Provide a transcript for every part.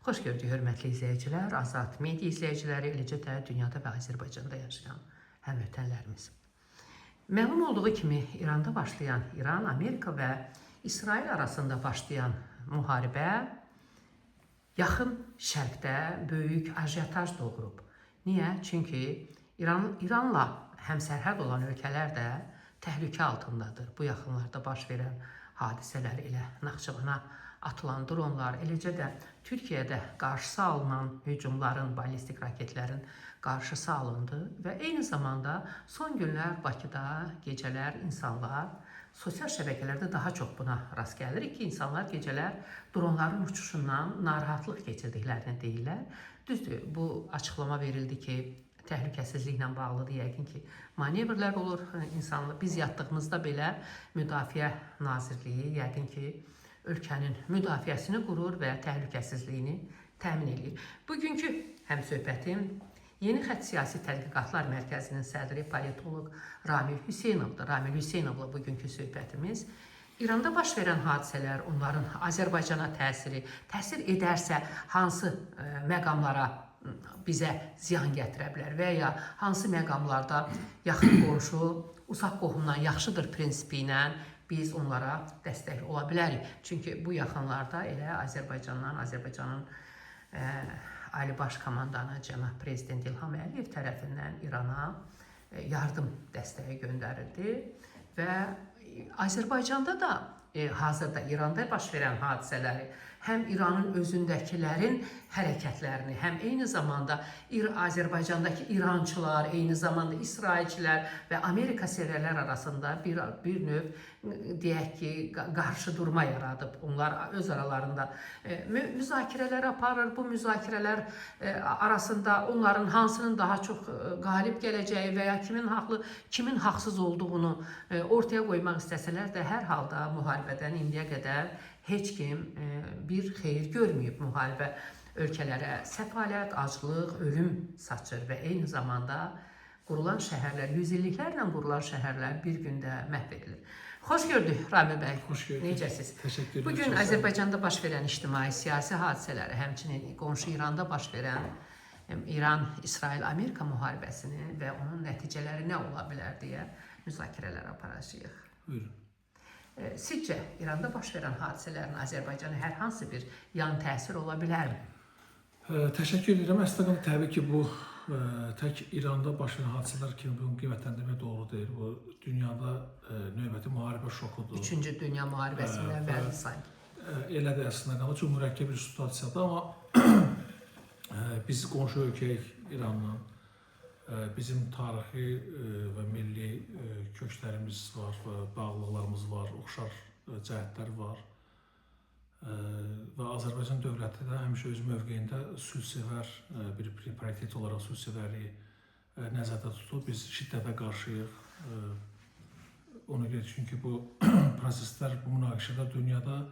Xoş gördük, hörmətli izləyicilər, Azad Media izləyiciləri, eləcə də dünyada və Azərbaycanda yaşayan həmvətənlərimiz. Məlum olduğu kimi, İranda başlayan, İran, Amerika və İsrail arasında başlayan müharibə yaxın şərqdə böyük ajiyataj doğurub. Niyə? Çünki İranla həmsərhəd olan ölkələr də təhlükə altındadır. Bu yaxınlarda baş verən hadisələr elə Naxçıvana atılan dronlar, eləcə də Türkiyədə qarşısı alınan hücumların, ballistik raketlərin qarşısı alındı və eyni zamanda son günlər Bakıda gecələr insanlar sosial şəbəkələrdə daha çox buna rast gəlirik ki, insanlar gecələr dronların uçuşundan narahatlıq keçirdiklərini deyirlər. Düzdür, bu açıqlama verildi ki, təhlükəsizliklə bağlıdır, yəqin ki, manevrlər olur. Biz yatdığımızda belə Müdafiə Nazirliyi yəqin ki, ölkənin müdafiəsini qurur və təhlükəsizliyini təmin edir. Bugünkü həmsöhbətim Yeni Xətt Siyasi Tədqiqatlar Mərkəzinin sədri politoloq Ramil Hüseynovdur. Ramil Hüseynovla bugünkü söhbətimiz İranda baş verən hadisələr, onların Azərbaycana təsir edərsə hansı məqamlara bizə ziyan gətirə bilər və ya hansı məqamlarda yaxın qonşu, uzaq qohumdan yaxşıdır prinsipi ilə biz onlara dəstək ola bilərik. Çünki bu yaxınlarda elə Azərbaycanın Ali Baş Komandanı cənab Prezident İlham Əliyev tərəfindən İrana yardım dəstəyi göndərildi və Azərbaycanda da hazırda İranda baş verən hadisələri, həm İranın özündəkilərin hərəkətlərini, həm eyni zamanda Azərbaycandakı İrançılar, eyni zamanda İsrailçilər və Amerika sevərlər arasında bir növ, deyək ki, qarşı durma yaradıb. Onlar öz aralarında müzakirələr aparır. Bu müzakirələr arasında onların hansının daha çox qalib gələcəyi və ya kimin haqlı, kimin haqsız olduğunu ortaya qoymaq istəsələr də hər halda müharibədən indiyə qədər heç kim bir xeyir görməyib. Müharibə ölkələrə səfalət, aclıq, ölüm saçır və eyni zamanda qurulan şəhərlər, yüzilliklərlə qurulan şəhərlər bir gündə məhv edilir. Xoş gördük Ramil bəy. Xoş gördük. Necəsiz? Təşəkkür ederim. Bugün Azərbaycanda baş verən ictimai siyasi hadisələri, həmçinin qonşu İranda baş verən İran-İsrail-Amerika müharibəsini və onun nəticələri nə ola bilər deyə müzakirələr aparacağıq. Buyurun. Sizcə, İranda baş verən hadisələrin Azərbaycana hər hansı bir yan təsir ola bilərmi? Təşəkkür edirəm. Əslində təbii ki, bu tək İranda baş verən hadisələr kimi bunu qiymətləndirmək doğru deyil. Bu dünyada növbəti müharibə şokudur. 3-cü Dünya müharibəsindən əvvəl sanki. Elədir əslində qalır. Çox mürəkkəb bir situasiyadır, amma biz qonşu ölkəyik İranla. Bizim tarixi və milli köklərimiz var, bağlılıqlarımız var, oxşar cəhətlər var. Və Azərbaycan dövləti də həmişə öz mövqeyində sülhsevər bir prioritet olaraq sülhsevərliyi nəzərdə tutub. Biz şiddətə qarşıyıq. Ona görə çünki bu proseslər, bu münaqişələr dünyada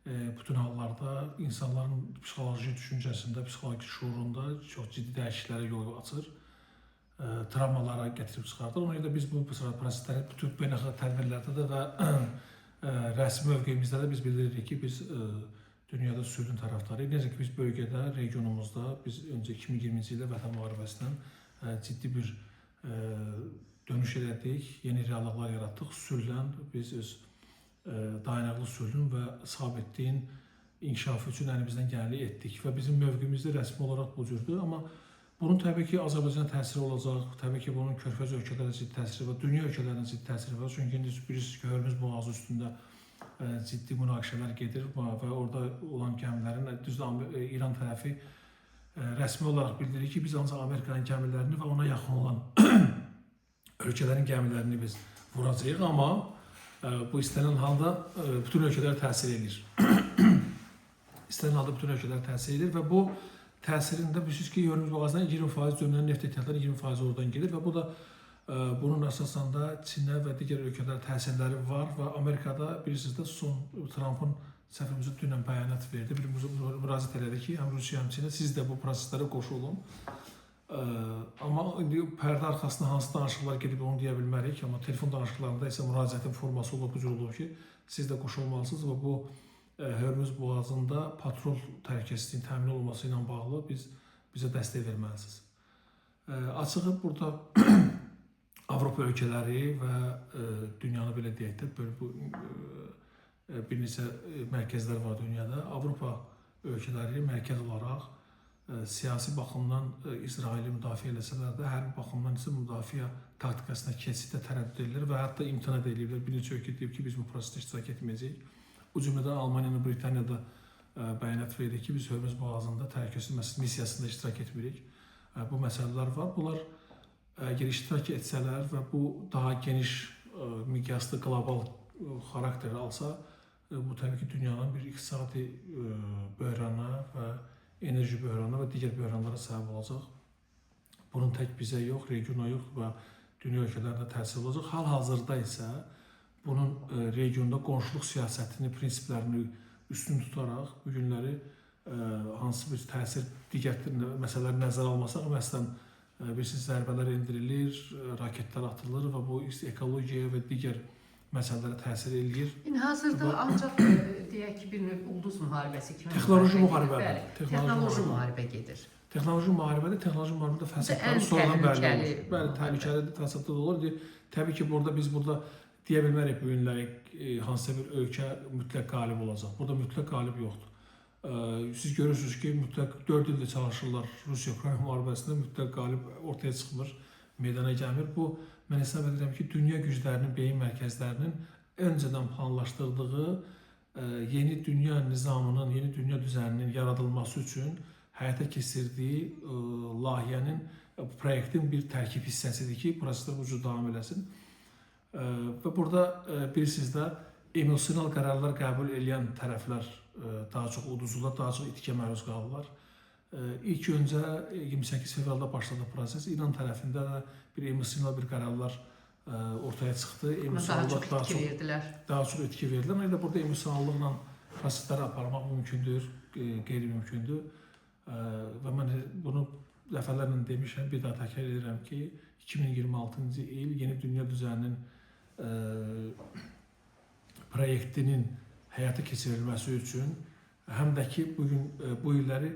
bütün hallarda insanların psixoloji düşüncəsində, psixoloji şuurunda çox ciddi dəyişikliklərə yol açır. Travmalara gətirib çıxardır. Ona görə də biz bu prosesləri bütün beynəlxalq tədbirlərdə də və rəsmi mövqeyimizdə də biz bildiririk ki, biz dünyada sülhün tərəfdarıyıq. Necə ki, biz bölgədə, regionumuzda biz öncə 2020-ci ildə Vətən müharibəsindən ciddi bir dönüş elədik, yeni reallıqlar yaratdıq. Sülhlə biz öz dayanıqlı sülhün və sabitliyin inkişafı üçün əlimizdən gələni etdik və bizim mövqeyimiz də rəsmi olaraq bu cürdür. Amma bunun təbii ki, Azərbaycana təsiri olacaq, təbii ki, bunun Körfəz ölkələrə ciddi təsiri var, dünya ölkələrinin ciddi təsiri var. Çünki indi bilirsiniz ki, Hörmüz boğazı üstündə ciddi münaqişələr gedir və orada olan gəmilərin, düzdür, İran tərəfi rəsmi olaraq bildirir ki, biz ancaq Amerikanın gəmilərini və ona yaxın olan ölkələrin gəmilərini biz vuracağıq, amma bu istənilən halda bütün ölkələrə təsir edir. İstənilən halda bütün ölkələrə təsir edir və bu təsirində bilirsiniz ki, Hörmüz boğazından 20% dönülən neft ehtiyatları 20% oradan gedir və bu da bunun əsasında Çinə və digər ölkələrə təsirləri var və Amerikada bilirsiniz də Trump'ın səfərimizə dünən bəyanat verdi, bir müraciət elədi ki, həm Rusiya, həm Çinə siz də bu proseslərə qoşulun. Amma indi pərdə arxasında hansı danışıqlar gedib onu deyə bilmərik, amma telefon danışıqlarında isə müraciətin forması olub, bu cür olub ki, siz də qoşulmalısınız və bu Hörmüz boğazında patrol təhlükəsizliyinin təmin olunması ilə bağlı bizə dəstək verməlisiniz. Açığı burada Avropa ölkələri və dünyanı belə deyək də, bir neçə mərkəzlər var dünyada. Avropa ölkələri mərkəz olaraq siyasi baxımdan İsraili müdafiə eləsələr də, hərbi baxımdan isə müdafiə taktikasına keçiddə tərəddüd edirlər və hətta imtina da edirlər. Bir neçə ölkə deyib ki, biz bu prosesdə iştirak etməyəcəyik. O cümlədən Almaniyanın, Britaniyada bəyanat verir ki, biz Hörmüz boğazında təhlükəsizlik missiyasında iştirak etmirik. Bu məsələlər var. Bunlar əgər iştirak etsələr və bu daha geniş miqyaslı qlobal xarakter alsa, bu təbii ki, dünyanın bir iqtisadi böhrana və enerji böhranı və digər böhranlara səbəb olacaq. Bunun tək bizə yox, regiona yox və dünya ölkələrində təsir olacaq. Hal-hazırda isə bunun regionda qonşuluq siyasətini, prinsiplərini üstün tutaraq bu günləri hansı bir təsir, digər məsələləri nəzərə almasaq, məsələn, bilirsiniz, zərbələr endirilir, raketlər atılır və bu ekologiyaya və digər məsələlərə təsir eləyir. Hazırda ancaq deyək ki, bir növ ulduz müharibəsi kimi texnoloji müharibə gedir. Texnoloji müharibədə fəsadları sonradan bəlli olur. Bəli, təhlükəlidir, fəsadlar olur. Təbii ki, biz burada deyə bilmərik bu günləri hansısa bir ölkə mütləq qalib olacaq. Burada mütləq qalib yoxdur. Siz görürsünüz ki, mütləq 4 ildə çalışırlar Rusiya-Ukrayna müharibəsində, mütləq qalib ortaya çıxmır, meydana gəlmir. Bu, mən hesab edirəm ki, dünya güclərinin, beyin mərkəzlərinin öncədən planlaşdırdığı yeni dünya nizamının, yeni dünya düzəninin yaradılması üçün həyata keçirdiyi layihənin, proyektin bir tərkib hissəsidir ki, proseslər bu cür davam eləsin. Və burada bilirsiniz də, emosional qərarlar qəbul edən tərəflər daha çox uduzurlar, daha çox itkiyə məruz qalırlar. İlk öncə 28 fevralda başladı proses. İran tərəfində də bir emosional bir qərarlar ortaya çıxdı. Daha çox etki verdilər. Amma burada emosionallıqla prosesləri aparmaq mümkündür, qeyri-mümkündür. Və mən bunu dəfələrlə demişəm, bir daha təkrar edirəm ki, 2026-cı il yeni dünya düzəninin proyektinin həyata keçirilməsi üçün həm də ki, bu illəri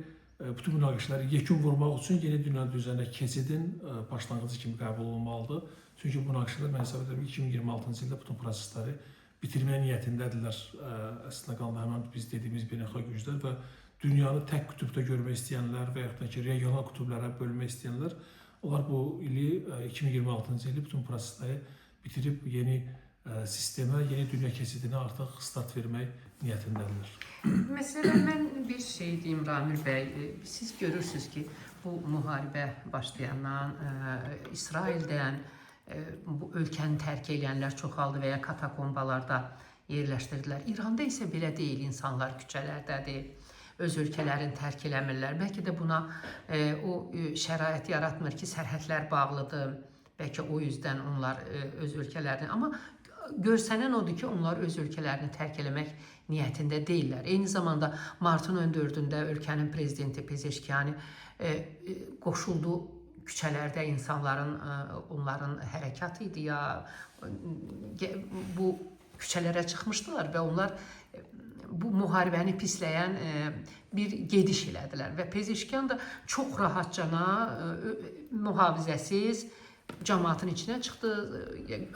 bütün münaqişələri yekun vurmaq üçün yeni dünya düzənində keçidin başlanğıcı kimi qəbul olunmalıdır. Çünki bu münaqişələr mən hesab edirəm 2026-cı ildə bütün prosesləri bitirməyə niyyətindədirlər. Əslində qaldı həmən biz dediyimiz beynəlxalq güclər və dünyanı tək qütubda görmək istəyənlər və yaxud da ki, regional qütublara bölmək istəyənlər, onlar bu ili 2026-cı ili bütün prosesləri bitirib yeni sistemə, yeni dünya keçidinə artıq start vermək niyyətindədirlər. Məsələn, mən bir şey deyim Ramil bəy, siz görürsünüz ki, bu müharibə başlayandan, İsraildən bu ölkəni tərk edənlər çoxaldı və ya katakombalarda yerləşdirdilər. İranda isə belə deyil, insanlar küçələrdədir, öz ölkələrini tərk eləmirlər. Bəlkə də buna o şərait yaratmır ki, sərhədlər bağlıdır, bəlkə o yüzdən onlar öz ölkələrini, amma görsənən odur ki, onlar öz ölkələrini tərk eləmək niyyətində deyirlər. Eyni zamanda martın 14-də ölkənin prezidenti Pezeşkiani qoşuldu küçələrdə insanların, onların hərəkatı idi ya, bu küçələrə çıxmışdılar və onlar bu müharibəni pisləyən bir gediş elədilər və Pezeşkian da çox rahatcana, mühafizəsiz cəmaatın içinə çıxdı,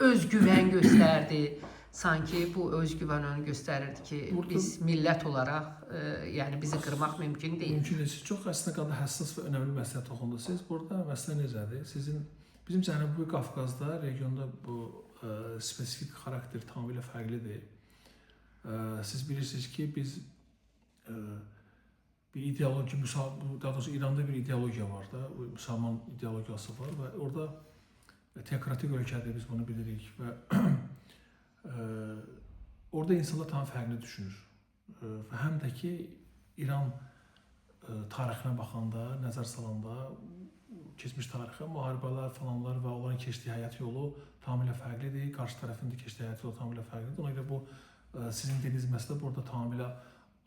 özgüvən göstərdi. Sanki bu özgüvən onu göstərirdi ki, biz millət olaraq, yəni bizi qırmaq mümkün deyil. Mümkün deyil. Siz çox əslində qalda həssas və önəmli məsələ toxundunuz. Siz burada məsələ necədir? Bizim Cənubi Qafqazda, regionda bu spesifik xarakter tamamilə fərqlidir. Siz bilirsiniz ki, biz bir ideoloji, daha doğrusu İranda bir ideologiya var da, müsəlman ideologiyası var və orada teokratik ölkədir, biz bunu bilirik və orada insanlar tam fərqli düşünür və həm də ki, İran tarixinə baxanda, nəzər salanda, keçmiş tarixə, müharibələr falanlar və onların keçdiyi həyat yolu tamamilə fərqlidir, qarşı tərəfin də keçdiyi həyat yolu tamamilə fərqlidir. Ona görə bu, sizin dediyiniz məsələ burada tamamilə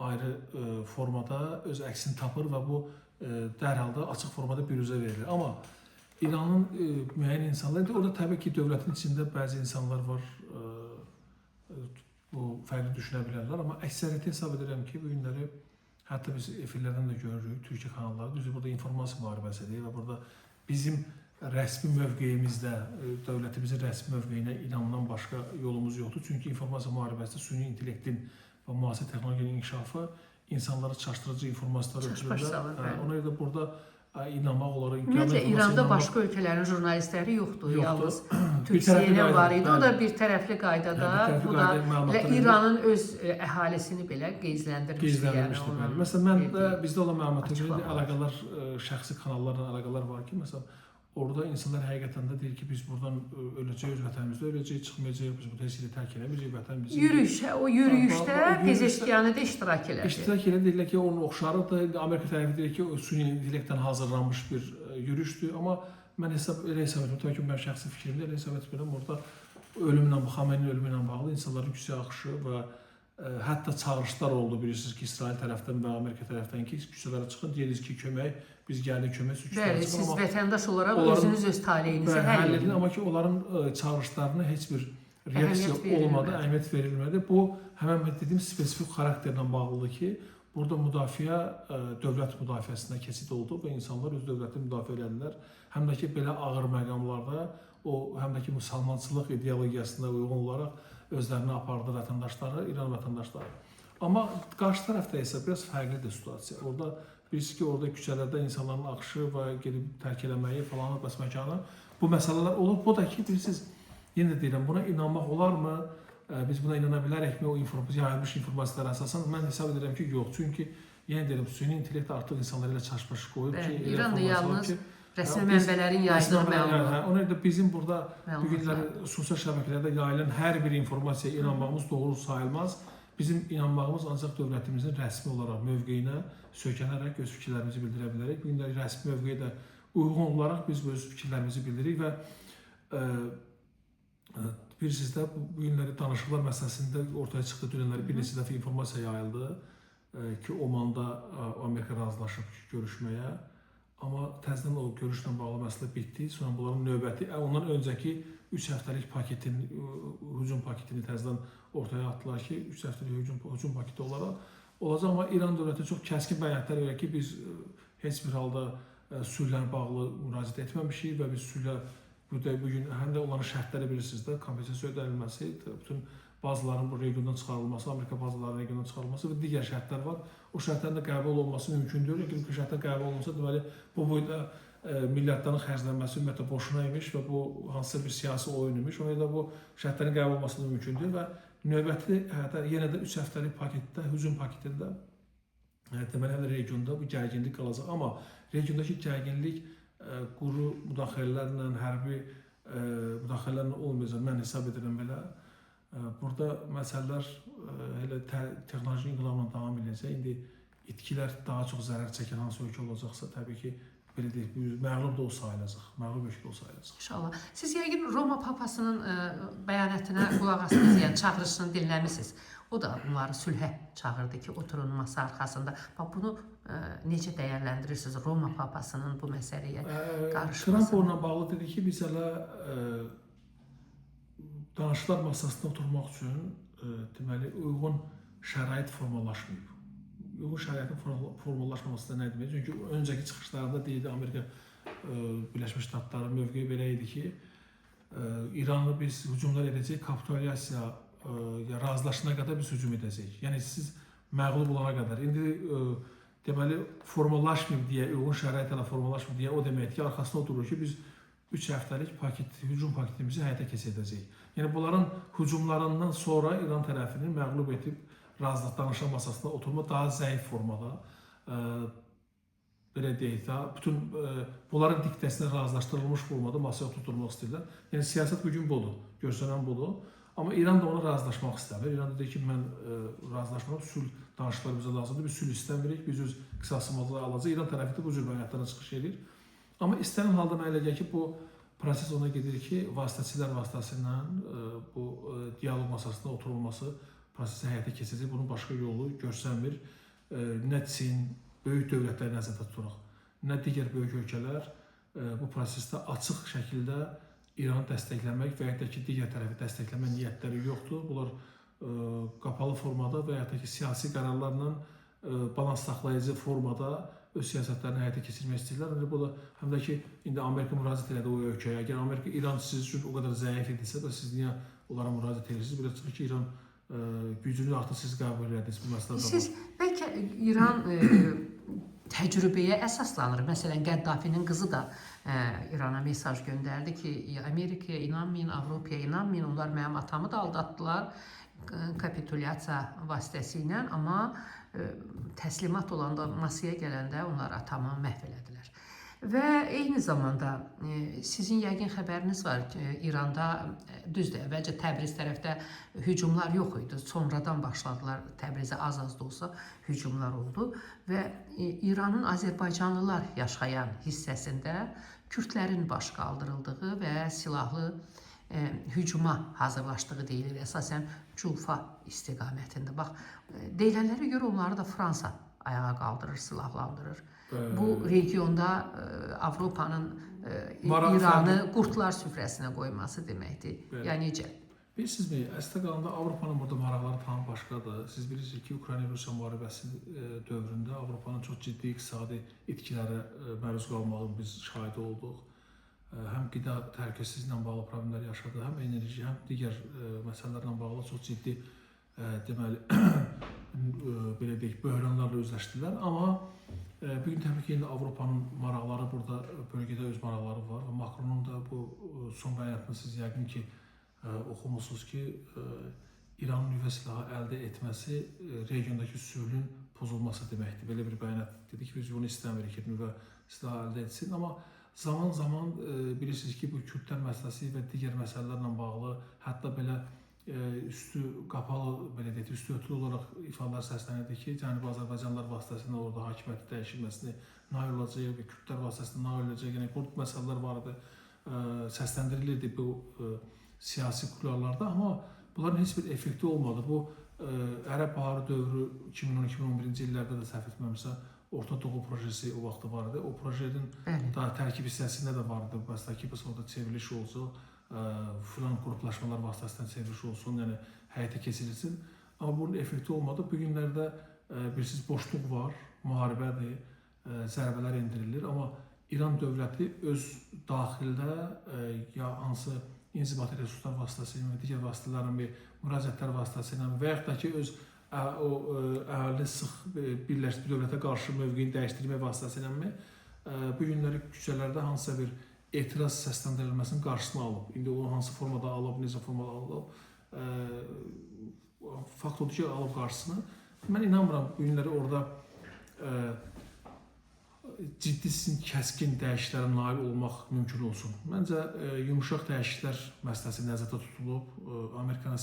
ayrı formada öz əksini tapır və bu dərhal da açıq formada büruzə verilir. Amma İranın müəyyən insanları, orada təbii ki, dövlətin içində bəzi insanlar var, bu fərqli düşünə bilərlər, amma əksəriyyəti hesab edirəm ki, bu günləri hətta biz efirlərdən də görürük, Türkiyə kanalları, düzdür, burada informasiya müharibəsidir və burada bizim rəsmi mövqeyimizdə, dövlətimizin rəsmi mövqeyinə inandan başqa yolumuz yoxdur. Çünki informasiya müharibəsində süni intellektin və müasir texnologiyanın inkişafı insanları çaşdırıcı informasiyalar ötürürlər. Ona görə də burada inanmaq olar. Ümumiyyətlə, İranda başqa ölkələrin jurnalistləri yoxdur. Yalnız Türkiyə var idi. O da bir tərəfli qaydada. Bu da İranın öz əhalisini belə gizləndirmişdir. Məsələn, bizdə olan məlumatlar, əlaqələr, şəxsi kanallarla əlaqələr var ki, məsələn, orada insanlar həqiqətən də deyir ki, biz buradan öləcəyik, öz vətənimizdə öləcəyik, çıxmayacağıq, biz bu təsiri tərk eləməyəcəyik, vətən bizim. O yürüyüşdə Pezeşkiyanı da iştirak elədi. İştirak elədi, deyirlər ki, onun oxşarıdır. Amerika tərəfi deyir ki, o süni intellektdən hazırlanmış bir yürüyüşdür. Amma mən elə hesab etmirəm, təbii ki, mənim şəxsi fikrimdə elə hesab etmirəm. Orada ölümlə, Xameynin ölümü ilə bağlı insanların küçəyə axışı və hətta çağırışlar oldu, bilirsiniz ki, İsrail tərəfdən və Amerika tərəfdən ki, küçələrə çıxın, deyirsiniz ki, kömək, biz gəldik kömək üçün küçələrə çıxın. Bəli, siz vətəndaş olaraq özünüz öz taleyinizi həll edin. Amma ki, onların çağırışlarına heç bir reaksiya olmadı, əhəmiyyət verilmədi. Bu, həmən dediyim spesifik xarakterlə bağlıdır ki, burada müdafiə dövlət müdafiəsinə keçid oldu və insanlar öz dövlətini müdafiə edilər. Həm də ki, belə ağır məqamlarda, həm də ki, müsəlmançılıq ideologiyasına uyğun olaraq özlərini apardı vətəndaşları, İran vətəndaşları. Amma qarşı tərəfdə isə biraz fərqlidir situasiya. Orada bilirsiniz ki, orada küçələrdə insanların axışı və gedib tərk eləməyi falan, bəs məkanı, bu məsələlər olur. Bu da ki, bilirsiniz, yenə deyirəm, buna inanmaq olarmı? Biz buna inana bilərəkmi o yayılmış informasiyalara əsasən? Mən hesab edirəm ki, yox. Çünki, yenə deyirəm, süni intellekt artıq insanları ilə çaşbaş qoyub ki, İran da yalnız rəsmi mənbələrin yayılır məlumat. Ona görə bizim burada bu günləri sosial şəbəkələrdə yayılan hər bir informasiyaya inanmağımız doğru sayılmaz. Bizim inanmağımız ancaq dövlətimizin rəsmi olaraq mövqeyinə söykənərək öz fikirlərimizi bildirə bilərik. Bu günləri rəsmi mövqeyə də uyğun olaraq biz öz fikirlərimizi bildiririk və bilirsiniz də bu günləri danışıqlar məsələsində ortaya çıxdı, dünənləri bir neçə dəfə informasiya yayıldı ki, Omanda Amerika razılaşıb görüşməyə. Amma təzədən o görüşlə bağlı məsələ bitdi. Sonra bunların növbəti, ondan öncəki 3 həftəlik paketin, hücum paketini təzədən ortaya atdılar ki, 3 həftəlik hücum paketi olaraq olacaq. Amma İran dövləti çox kəskin bəyanatlar verir ki, biz heç bir halda sülhlə bağlı müraciət etməmişik və biz sülhlə bugün həm də onların şərtləri bilirsiniz də, kompensasiya ödənilməsi, bütün bazıların bu regiondan çıxarılması, Amerika bazılarının regiondan çıxarılması və digər şərtlər var. O şərtlərin də qəbul olunması mümkündür. Əgər bu şərtlər qəbul olunsa, deməli, bu boyda milyardların xərclənməsi ümumiyyətlə boşuna imiş və bu hansısa bir siyasi oyun imiş. Ona görə də bu şərtlərin qəbul olması da mümkündür və növbəti yenə də 3 həftəlik paketdə, hücum paketində deməli, həm də regionda bu gərginlik qalacaq. Amma regiondakı gərginlik quru müdaxilələrlə, hərbi müdaxilələrlə olmayacaq. Mən hesab edirəm belə. Burada məsələlər elə texnoloji inqilabla davam edəcək. İndi itkilər daha çox zərər çəkən hansı ölkə olacaqsa, təbii ki, belə deyək, məğlub da o sayılacaq, məğlub ölkə də o sayılacaq. İnşallah. Siz yəqin Roma papasının bəyanatına qulaq asdınız, yəni çağırışını dinləmisiniz. O da onları sülhə çağırdı ki, oturun masa arxasında. Bunu necə dəyərləndirirsiniz Roma papasının bu məsələyə qarışmasını? Trump onunla bağlı dedi ki, biz hələ danışıqlar masasında oturmaq üçün deməli, uyğun şərait formalaşmayıb. Uyğun şəraitin formalaşmaması da nə demək? Çünki öncəki çıxışlarında deyildi, Amerika Birləşmiş Ştatları mövqeyi belə idi ki, İranı biz hücumlar edəcək, kapitulyasiya razılaşana qədər biz hücum edəcəyik. Yəni, siz məğlub olana qədər. İndi deməli, formalaşmayıb deyə, uyğun şərait ilə formalaşmayıb deyə o deməkdir ki, arxasında oturur ki, biz 3 həftəlik hücum paketimizi həyata keçirdəcəyik. Yəni, bunların hücumlarından sonra İran tərəfini məğlub edib, razılıq danışma masasında oturma daha zəif formada, belə deyək də, bütün bunların diktəsinə razılaşdırılmış formada masaya oturtulmaq istəyirlər. Yəni, siyasət bugün budur, görsənən budur. Amma İran da ona razılaşmaq istəmir. İran da deyir ki, mən razılaşmam, sülh danışıqlar bizə lazımdır, biz sülh istəmirik, biz öz qisasımızı alacaq. İran tərəfi də bu cür bəyanatlarına çıxış edir. Amma istənilən halda mənə elə gəlir ki, bu proses ona gedir ki, vasitəçilər vasitəsilə bu dialoq masasında oturulması prosesi həyata keçəcək. Bunun başqa yolu görsənmir. Nə Çin, böyük dövlətləri nəzərdə tuturaq, nə digər böyük ölkələr bu prosesdə açıq şəkildə İranı dəstəkləmək və ya da ki, digər tərəfi dəstəkləmə niyyətləri yoxdur. Bunlar qapalı formada və ya da ki, siyasi qərarlarla balans saxlayıcı formada öz siyasətlərini həyata keçirmək istəyirlər. Bu da həm də ki, indi Amerika müraciət elədi o ölkəyə. Əgər Amerika, İran siz üçün o qədər zəif idisə də siz niyə onlara müraciət edirsiniz? Belə çıxır ki, İran gücünü artıq siz qəbul ediniz bu məsələdə. Siz bəlkə İran təcrübəyə əsaslanır. Məsələn, Qəddafinin qızı da İrana mesaj göndərdi ki, Amerikaya inanmayın, Avropaya inanmayın. Onlar mənim atamı da aldatdılar kapitulyasiya vasitəsilə, amma təslimat olanda, masaya gələndə onlar atamı məhv elədilər. Və eyni zamanda sizin yəqin xəbəriniz var ki, İranda düzdür, əvvəlcə Təbriz tərəfdə hücumlar yox idi. Sonradan başladılar, Təbrizə az da olsa hücumlar oldu və İranın Azərbaycanlılar yaşayan hissəsində Kürdlərin baş qaldırıldığı və silahlı hücuma hazırlaşdığı deyilir. Əsasən Culfa istiqamətində. Bax, deyilənlərə görə onları da Fransa ayağa qaldırır, silahlandırır. Bu regionda Avropanın İranı qurtlar süfrəsinə qoyması deməkdir. Yəni necə? Bilirsinizmi, əslində qalanda Avropanın burada maraqları tam başqadır. Siz bilirsiniz ki, Ukrayna-Rusiya müharibəsi dövründə Avropanın çox ciddi iqtisadi itkilərə məruz qalmağının biz şahidi olduq. Həm qida təhlükəsizliyi ilə bağlı problemlər yaşadı, həm enerji, həm digər məsələlərlə bağlı çox ciddi deməli belə deyək, böhranlarla üzləşdilər. Amma bugün təbii ki, indi Avropanın maraqları burada, bölgədə öz maraqları var və Macronun da bu son bəyanatını siz yəqin ki, oxumusunuz ki, İranın nüvə silahı əldə etməsi regiondakı sülhün pozulması deməkdir. Belə bir bəyanat dedi ki, biz bunu istəmirik ki, nüvə silahı əldə etsin. Amma zaman-zaman bilirsiniz ki, bu Kürdlər məsələsi və digər məsələlərlə bağlı, hətta belə üstü qapalı, belə deyək, üstü örtülü olaraq ifadelər səslənirdi ki, Cənubi Azərbaycanlılar vasitəsilə orada hakimiyyətin dəyişilməsini nail olacaq və Kürdlər vasitəsilə nail olacaq. Yəni, qurd məsələlər var idi, səsləndirilirdi bu siyasi kularlarda, amma bunların heç bir effekti olmadı. Bu, Ərəb Baharı dövrü 2012-2011-ci illərdə də səhv etməmişsə, Orta Doğu projesi o vaxtı var idi. O projenin daha tərkib hissəsində də vardı. Məsələn ki, orada çevriliş olsun, filan qruplaşmalar vasitəsilə çevriliş olsun, yəni həyata keçirilsin. Amma bunun effekti olmadı. Bu günlərdə bilirsiniz, boşluq var, müharibədir, zərbələr endirilir. Amma İran dövləti öz daxildə ya hansı inzibati resurslar vasitəsilə, digər vasitələrin müraciətlər vasitəsilə və yaxud da ki, öz əhali sıx birləşdirib dövlətə qarşı mövqeyini dəyişdirmək vasitəsilə bu günləri küçələrdə hansısa bir etiraz səsləndirilməsinin qarşısını alıb. İndi o hansı formada alıb, necə formada alıb, fakt odur ki, alıb qarşısını. Mən inanmıram bu günləri orada ciddi kəskin dəyişikliklərə nail olmaq mümkün olsun. Məncə yumuşaq dəyişikliklər məsələsi nəzərdə tutulub. Amerikanın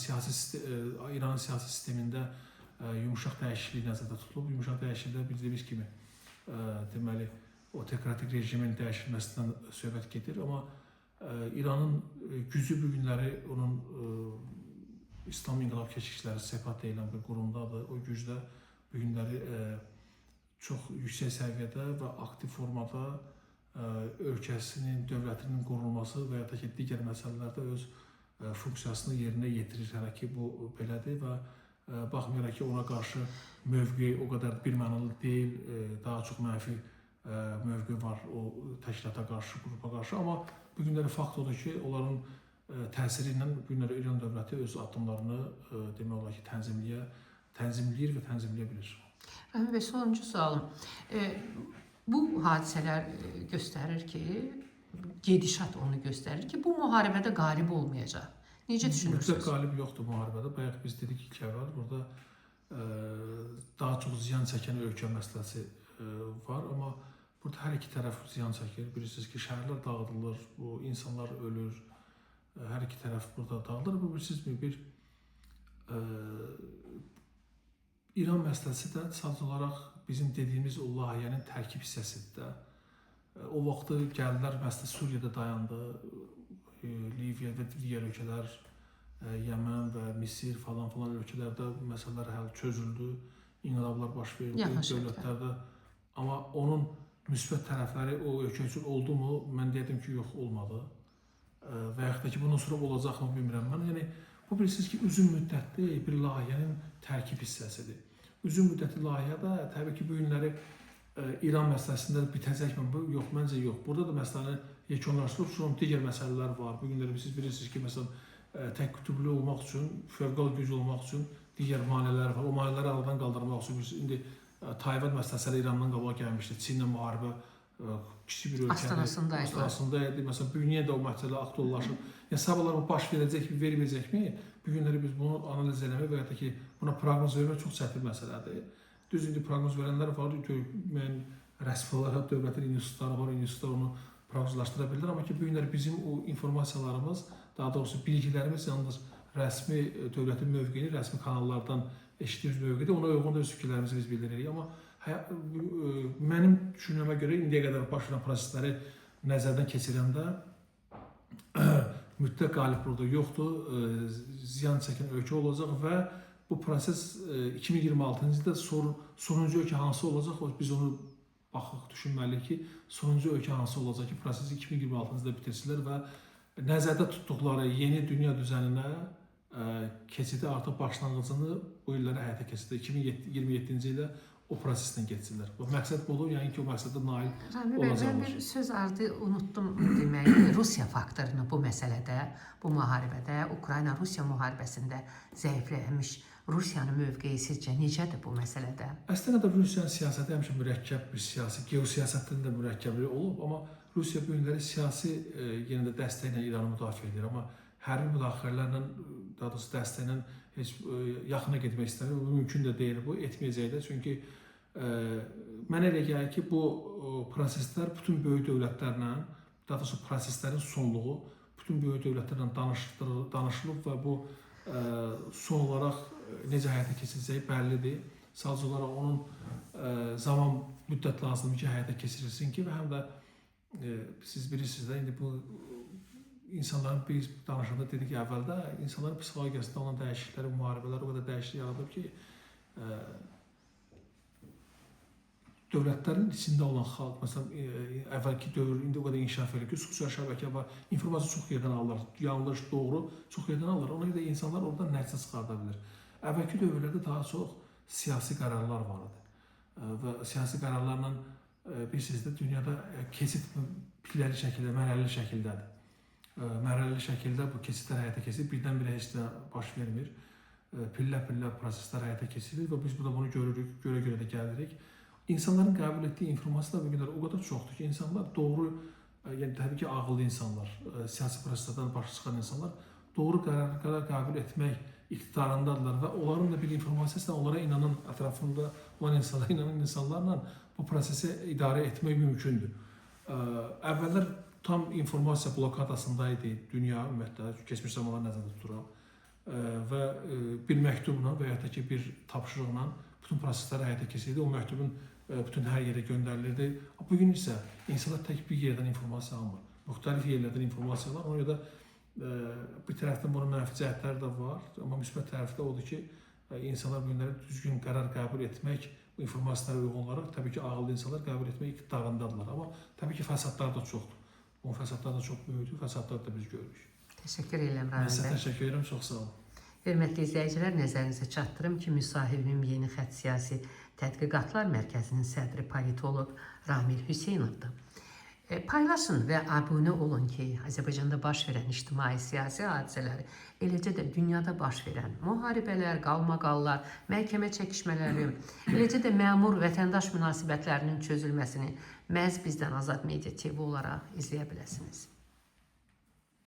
İranın siyasi sistemində yumuşaq dəyişiklik nəzərdə tutulub. Yumuşaq dəyişikliklər bildiyimiz kimi deməli o teokratik rejimin dəyişilməsindən söhbət gedir. Amma İranın gücü bu günləri onun İslam İnqilab Keşikçiləri Sepat deyilən bir qurumdadır. O gücdə bu günləri çox yüksək səviyyədə və aktiv formada ölkəsinin, dövlətinin qorunması və ya da ki, digər məsələlərdə öz funksiyasını yerinə yetirir. Hələ ki, bu belədir və baxmayaraq ki, ona qarşı mövqe o qədər birmənalı deyil, daha çox mənfi mövqe var o təşkilata qarşı, qrupa qarşı. Amma bu günləri fakt odur ki, onların təsiri ilə bu günləri İran dövləti öz addımlarını demək olar ki, tənzimləyir və tənzimləyə bilir. Rəhmi bəy, sonuncu sualım. Bu hadisələr göstərir ki, gedişat onu göstərir ki, bu müharibədə qalib olmayacaq. Necə düşünürsünüz? Mütləq qalib yoxdur müharibədə. Bayaq biz dedik ilk əvvəl, burada daha çox ziyan çəkən ölkə məsələsi var, amma burada hər iki tərəf ziyan çəkir. Bilirsiniz ki, şəhərlər dağıdılır, bu insanlar ölür, hər iki tərəf burada dağılır. Bu bilirsinizmi, bir İran məsələsi də sadəcə olaraq bizim dediyimiz o layihənin tərkib hissəsidir də. O vaxtı gəldilər, məsələ Suriyada dayandı, Liviya və digər ölkələr, Yəmən və Misir falan ölkələrdə məsələlər həll çözüldü, inqilablar baş verdi dövlətlərdə. Amma onun müsbət tərəfləri o ölkə üçün oldu mu? Mən dedim ki, yox, olmadı. Və yaxud da ki, bundan sonra olacaq mı bilmirəm mən. Yəni, Bu bilirsiniz ki uzun müddətli bir layihənin tərkib hissəsidir. Uzun müddətli layihədə təbii ki, bu günləri İran məsələsində bitəcəkmi? Bu yox, məncə yox. Burada da məsələni yekunlaşdırıb, sonra digər məsələlər var. Bu günləri siz bilirsiniz ki, məsələn, tək qütublu olmaq üçün, fövqəladə güc olmaq üçün digər maneələr var. O maneələri aradan qaldırmaq üçün biz indi Tayvan məsələsi İrandan qabağa gəlmişdi. Çinlə müharibə kiçik bir ölkənin astanasındaydı. Məsələn, bu gün yenə də o məsələ aktuallaşıb. Yəni, sabahlar bu baş verəcəkmi, verməyəcəkmi? Bu günləri biz bunu analiz eləmək və ya da ki, buna proqnoz vermək çox çətin məsələdir. Düz indi proqnoz verənlər var, müəyyən rəsmi olaraq dövlətin institutları var, institutlar onu proqnozlaşdıra bilirlər. Amma ki, bu günləri bizim o informasiyalarımız, daha doğrusu bilgilərimiz yalnız rəsmi dövlətin mövqeyini, rəsmi kanallardan eşitdiyimiz mövqedir. Ona uyğun da öz fikirlərimizi biz bildiririk. Amma mənim düşüncəmə görə indiyə qədər baş verən prosesləri nəzərdən keçirəndə mütləq qalib burada yoxdur, ziyan çəkən ölkə olacaq və bu proses 2026-cı ildə sonuncu ölkə hansı olacaq? Biz onu baxıq düşünməliyik ki, sonuncu ölkə hansı olacaq ki, prosesi 2026-cı ildə bitirsilər və nəzərdə tutduqları yeni dünya düzəninə keçidi artıq başlanğıcını bu illərə həyata keçirdi. 2027-ci ilə o prosesdən keçsinlər. Bu məqsəd budur, yəni ki, o məqsədə nail olacaqlar. Mən bir söz ardı unutdum deməyi. Rusiya faktorunu bu məsələdə, bu müharibədə, Ukrayna-Rusiya müharibəsində zəifləmiş Rusiyanın mövqeyi sizcə necədir bu məsələdə? Əslində də Rusiyanın siyasəti həmişə mürəkkəb bir siyasi, geosiyasətdən də mürəkkəbli olub, amma Rusiya bu günləri siyasi yenə də dəstəklə İranı müdafiə edir, amma hərbi müdaxilələrlə, daha doğrusu dəstəklə heç yaxına getmək istəmir. Bu mümkün də deyil, bu etməyəcək də. Çünki mənə elə gəlir ki, bu proseslər bütün böyük dövlətlərlə, daha doğrusu proseslərin sonluğu bütün böyük dövlətlərlə danışılıb və bu son olaraq necə həyata keçiriləcəyi bəllidir. Sadəcə olaraq onun zaman müddət lazımdır ki, həyata keçirilsin ki, və həm də siz bilirsiniz də, indi bu insanların biz danışanda dedik əvvəldə, insanların psixologiyasında olan dəyişiklikləri, müharibələr o qədər dəyişiklik yaradıb ki, dövlətlərin içində olan xalq, məsələn, əvvəlki dövr indi o qədər inkişaf edir ki, sosial şəbəkə var, informasiya çox yerdən alırlar, yanlış, doğru, çox yerdən alırlar. Ona görə insanlar oradan nəticə çıxarda bilir. Əvvəlki dövrlərdə daha çox siyasi qərarlar var idi və siyasi qərarlarla bilirsiniz də dünyada keçid pilləli şəkildə, mərhələli şəkildədir. Mərhələli şəkildə bu keçidlər həyata keçirir, birdən-birə heç də baş vermir. Pillə-pillə proseslər həyata keçirilir və biz burada bunu görürük, görə-görə də gəlirik. İnsanların qəbul etdiyi informasiya da bu günlər o qədər çoxdur ki, insanlar doğru, yəni təbii ki, ağıllı insanlar, siyasi proseslərdən başa çıxan insanlar doğru qərarlar qəbul etmək iqtidarındadırlar və onların da bir informasiyasıyla onlara inanan, ətrafında olan insanlara inanan insanlarla bu prosesi idarə etmək mümkündür. Əvvəllər tam informasiya blokadasındaydı dünya, ümumiyyətlə, keçmiş zamanlar nəzərdə tuturam və bir məktubla və ya da ki, bir tapşırıqla bütün proseslər həyata keçirildi. O məktubun bütün hər yerə göndərilirdi. Bugün isə insanlar tək bir yerdən informasiya almır. Müxtəlif yerlərdən informasiya var. Ona görə də bir tərəfdən bunun mənfi cəhətləri də var, amma müsbət tərəfi də odur ki, insanlar bu günləri düzgün qərar qəbul etmək, bu informasiyalara uyğun olaraq təbii ki, ağıllı insanlar qəbul etmək iqtidarındadırlar. Amma təbii ki, fəsadlar da çoxdur. Bu fəsadlar da çox böyükdür, fəsadlar da biz görürük. Təşəkkür edirəm Ramin bəy. Mən sizə təşəkkür edirəm, çox sağ olun. Hörmətli izləyicilər, nəzərinizə çatdırım ki, müsahibim Yeni Xətt Siyasi Tədqiqatlar Mərkəzinin sədri politoloq Ramil Hüseynovdur. Paylaşın və abunə olun ki, Azərbaycanda baş verən ictimai siyasi hadisələri, eləcə də dünyada baş verən müharibələr, qalmaqallar, məhkəmə çəkişmələri, eləcə də məmur-vətəndaş münasibətlərinin çözülməsini məhz bizdən Azad Media TV olaraq izləyə biləsiniz.